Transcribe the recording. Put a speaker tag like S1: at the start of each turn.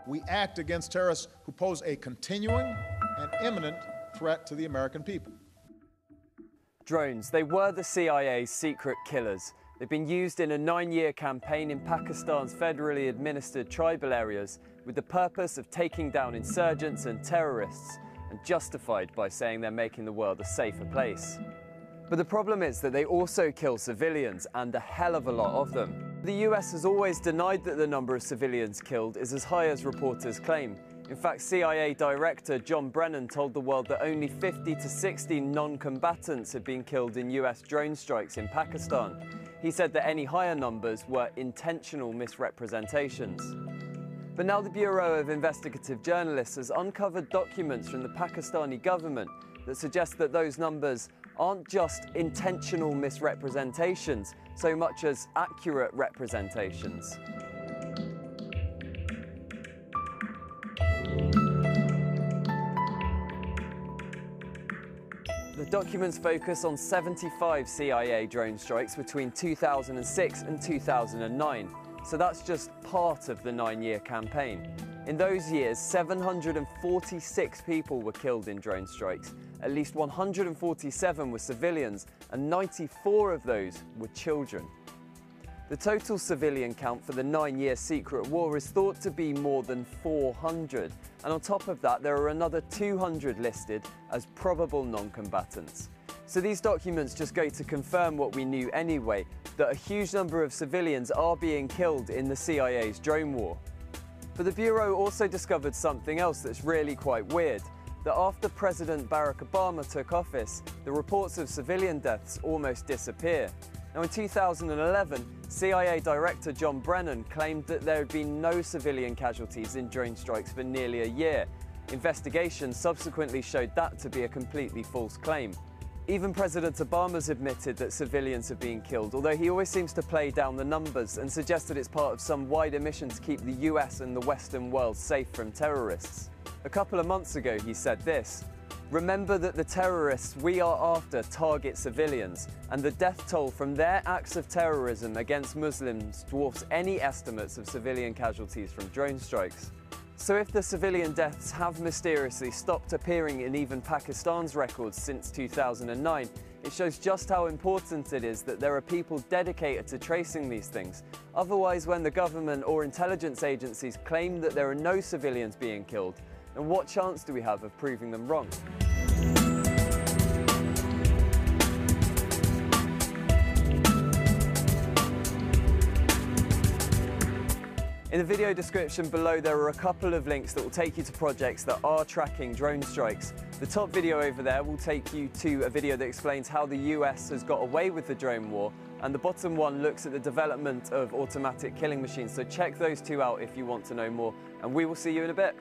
S1: we act against terrorists who pose a continuing and imminent threat to the American people.
S2: Drones, they were the CIA's secret killers. They've been used in a 9-year campaign in Pakistan's federally administered tribal areas with the purpose of taking down insurgents and terrorists, and justified by saying they're making the world a safer place. But the problem is that they also kill civilians, and a hell of a lot of them. The US has always denied that the number of civilians killed is as high as reporters claim. In fact, CIA Director John Brennan told the world that only 50 to 60 non-combatants had been killed in US drone strikes in Pakistan. He said that any higher numbers were intentional misrepresentations. But now the Bureau of Investigative Journalists has uncovered documents from the Pakistani government that suggest that those numbers aren't just intentional misrepresentations, so much as accurate representations. The documents focus on 75 CIA drone strikes between 2006 and 2009, so that's just part of the 9-year campaign. In those years, 746 people were killed in drone strikes. At least 147 were civilians, and 94 of those were children. The total civilian count for the 9-year secret war is thought to be more than 400, and on top of that there are another 200 listed as probable non-combatants. So these documents just go to confirm what we knew anyway, that a huge number of civilians are being killed in the CIA's drone war. But the Bureau also discovered something else that's really quite weird, that after President Barack Obama took office, the reports of civilian deaths almost disappear. Now in 2011, CIA Director John Brennan claimed that there had been no civilian casualties in drone strikes for nearly a year. Investigations subsequently showed that to be a completely false claim. Even President Obama's admitted that civilians have been killed, although he always seems to play down the numbers and suggest that it's part of some wider mission to keep the US and the Western world safe from terrorists. A couple of months ago he said this: "Remember that the terrorists we are after target civilians, and the death toll from their acts of terrorism against Muslims dwarfs any estimates of civilian casualties from drone strikes." So if the civilian deaths have mysteriously stopped appearing in even Pakistan's records since 2009, it shows just how important it is that there are people dedicated to tracing these things. Otherwise, when the government or intelligence agencies claim that there are no civilians being killed, then what chance do we have of proving them wrong? In the video description below there are a couple of links that will take you to projects that are tracking drone strikes. The top video over there will take you to a video that explains how the US has got away with the drone war, and the bottom one looks at the development of automatic killing machines. So check those two out if you want to know more, and we will see you in a bit.